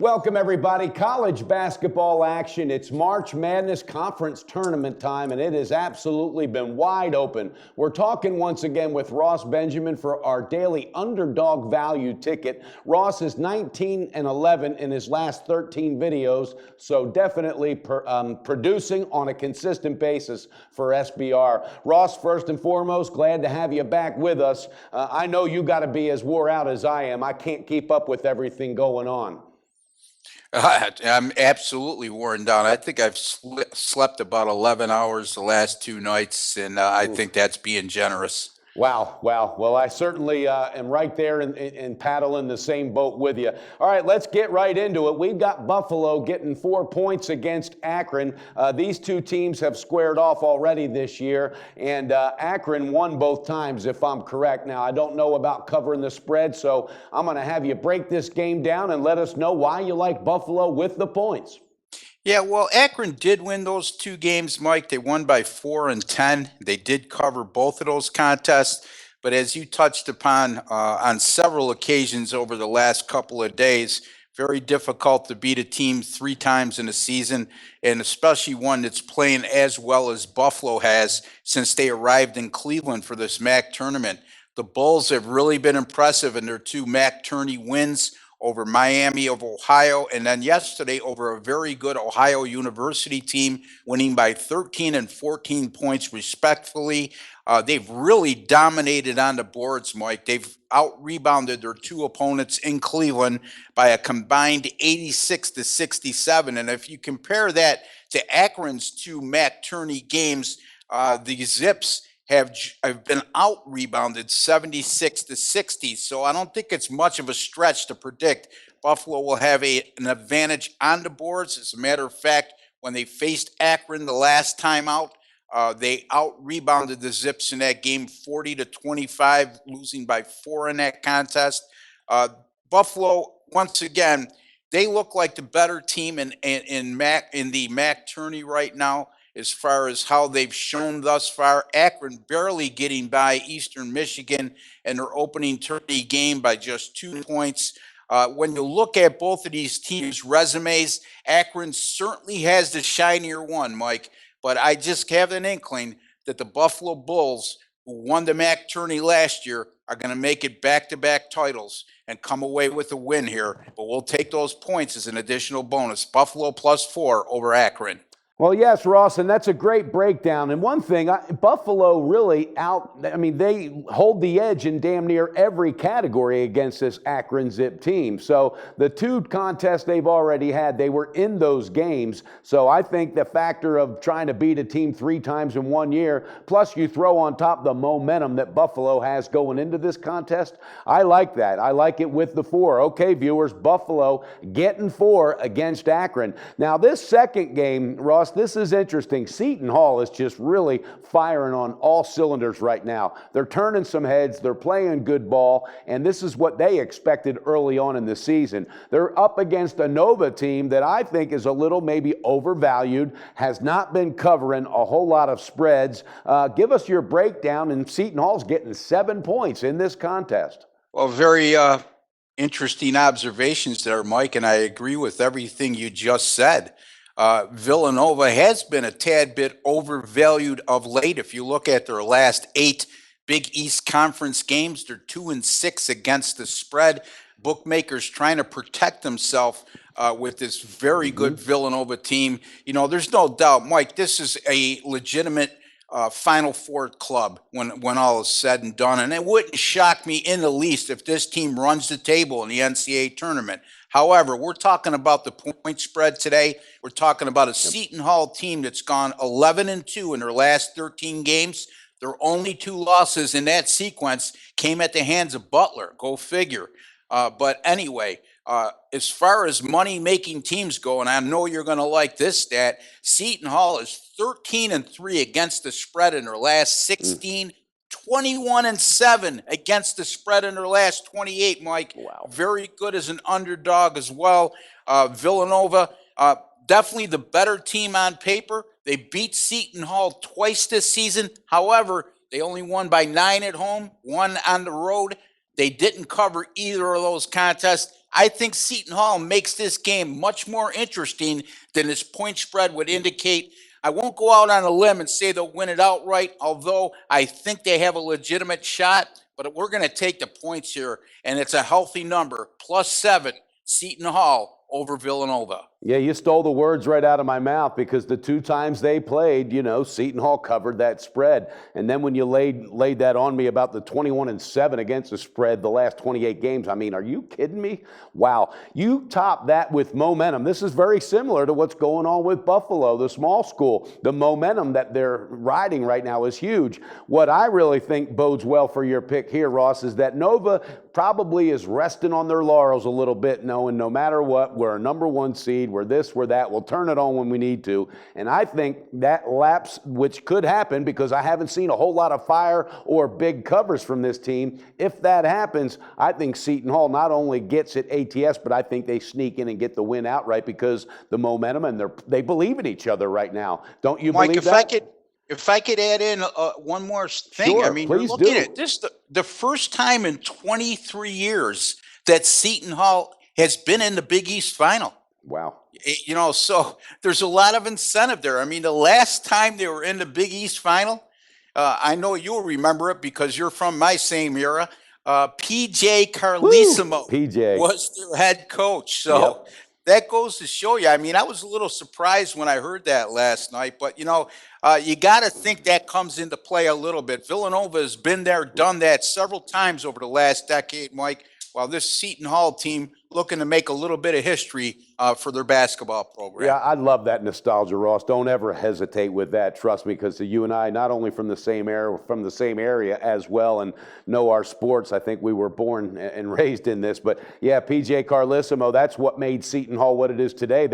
Welcome, everybody. College basketball action. It's March Madness Conference Tournament time, and it has absolutely been wide open. We're talking once again with Ross Benjamin for our daily Underdog value ticket. Ross is 19-11 in his last 13 videos, so definitely producing on a consistent basis for SBR. Ross, first and foremost, glad to have you back with us. I know you got to be as wore out as I am. I can't keep up with everything going on. I'm absolutely worn down. I think I've slept about 11 hours the last 2 nights, and I think that's being generous. Wow. Well, I certainly am right there and paddling the same boat with you. All right, let's get right into it. We've got Buffalo getting 4 points against Akron. These two teams have squared off already this year, and Akron won both times, if I'm correct. Now, I don't know about covering the spread, so I'm going to have you break this game down and let us know why you like Buffalo with the points. Yeah, well, Akron did win those 2 games, Mike. They won by 4 and 10. They did cover both of those contests. But as you touched upon on several occasions over the last couple of days, very difficult to beat a team 3 times in a season, and especially one that's playing as well as Buffalo has since they arrived in Cleveland for this MAC tournament. The Bulls have really been impressive in their 2 MAC tourney wins over Miami of Ohio, and then yesterday over a very good Ohio University team, winning by 13 and 14 points respectively. They've really dominated on the boards, Mike. They've out-rebounded their 2 opponents in Cleveland by a combined 86-67. And if you compare that to Akron's 2 MAC tourney games, the Zips have been out-rebounded 76-60. So I don't think it's much of a stretch to predict Buffalo will have an advantage on the boards. As a matter of fact, when they faced Akron the last time out, they out-rebounded the Zips in that game 40-25, losing by 4 in that contest. Buffalo, once again, they look like the better team in the MAC tourney right now. As far as how they've shown thus far, Akron barely getting by Eastern Michigan in their opening tourney game by just 2 points. When you look at both of these teams' resumes, Akron certainly has the shinier one, Mike. But I just have an inkling that the Buffalo Bulls, who won the MAC tourney last year, are going to make it back-to-back titles and come away with a win here. But we'll take those points as an additional bonus. Buffalo +4 over Akron. Well, yes, Ross, and that's a great breakdown. And one thing, Buffalo really they hold the edge in damn near every category against this Akron Zip team. So the 2 contests they've already had, they were in those games. So I think the factor of trying to beat a team 3 times in 1 year, plus you throw on top the momentum that Buffalo has going into this contest, I like that. I like it with the 4. Okay, viewers, Buffalo getting 4 against Akron. Now, this second game, Ross, this is interesting. Seton Hall is just really firing on all cylinders right now. They're turning some heads. They're playing good ball, and this is what they expected early on in the season. They're up against a Nova team that I think is a little maybe overvalued, has not been covering a whole lot of spreads. Give us your breakdown, and Seton Hall's getting 7 points in this contest. Well, very interesting observations there, Mike, and I agree with everything you just said. Villanova has been a tad bit overvalued of late. If you look at their last 8 Big East Conference games, they're 2-6 against the spread. Bookmakers trying to protect themselves with this very good Villanova team. You know, there's no doubt, Mike, this is a legitimate Final Four club when all is said and done. And it wouldn't shock me in the least if this team runs the table in the NCAA tournament. However, we're talking about the point spread today. We're talking about a Seton Hall team that's gone 11-2 in their last 13 games. Their only 2 losses in that sequence came at the hands of Butler. Go figure. But anyway, as far as money-making teams go, and I know you're going to like this stat, Seton Hall is 13-3 against the spread in their last 16. 21-7 against the spread in their last 28, Mike. Wow. Very good as an underdog as well. Villanova, definitely the better team on paper. They beat Seton Hall twice this season. However, they only won by 9 at home, 1 on the road. They didn't cover either of those contests. I think Seton Hall makes this game much more interesting than this point spread would indicate. I won't go out on a limb and say they'll win it outright, although I think they have a legitimate shot. But we're going to take the points here, and it's a healthy number, +7, Seton Hall over Villanova. Yeah, you stole the words right out of my mouth, because the 2 times they played, Seton Hall covered that spread. And then when you laid that on me about the 21-7 against the spread the last 28 games, I mean, are you kidding me? Wow. You top that with momentum. This is very similar to what's going on with Buffalo, the small school. The momentum that they're riding right now is huge. What I really think bodes well for your pick here, Ross, is that Nova probably is resting on their laurels a little bit, knowing no matter what, we're a #1 seed, we're this, we're that, we'll turn it on when we need to. And I think that lapse, which could happen because I haven't seen a whole lot of fire or big covers from this team, if that happens, I think Seton Hall not only gets it ATS, but I think they sneak in and get the win outright because the momentum, and they believe in each other right now. Don't you Mike, believe that? If I could add in one more thing, Sure, I mean, you're please looking do. at this the first time in 23 years that Seton Hall has been in the Big East final. Wow. So there's a lot of incentive there. I mean, the last time they were in the Big East final, I know you'll remember it because you're from my same era. PJ Carlesimo PJ was their head coach. So Yep. that goes to show you. I mean, I was a little surprised when I heard that last night, but you got to think that comes into play a little bit. Villanova has been there, done that several times over the last decade, Mike, while this Seton Hall team looking to make a little bit of history for their basketball program. Yeah, I love that nostalgia, Ross. Don't ever hesitate with that. Trust me, because you and I, not only from the same era, from the same area as well, and know our sports. I think we were born and raised in this. But yeah, PJ Carlesimo, that's what made Seton Hall what it is today.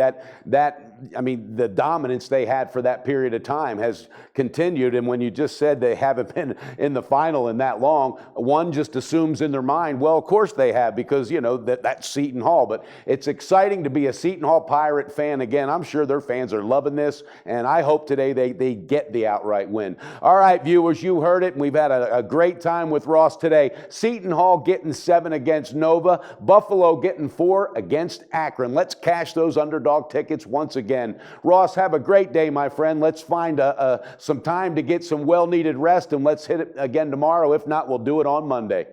I mean, the dominance they had for that period of time has continued. And when you just said they haven't been in the final in that long, one just assumes in their mind, well, of course they have, because that's Seton Hall. But it's exciting to be a Seton Hall Pirate fan again. I'm sure their fans are loving this, and I hope today they get the outright win. All right, viewers, you heard it, and we've had a great time with Ross today. Seton Hall getting 7 against Nova, Buffalo getting 4 against Akron. Let's cash those underdog tickets once again. Ross, have a great day, my friend. Let's find some time to get some well-needed rest, and let's hit it again tomorrow. If not, we'll do it on Monday.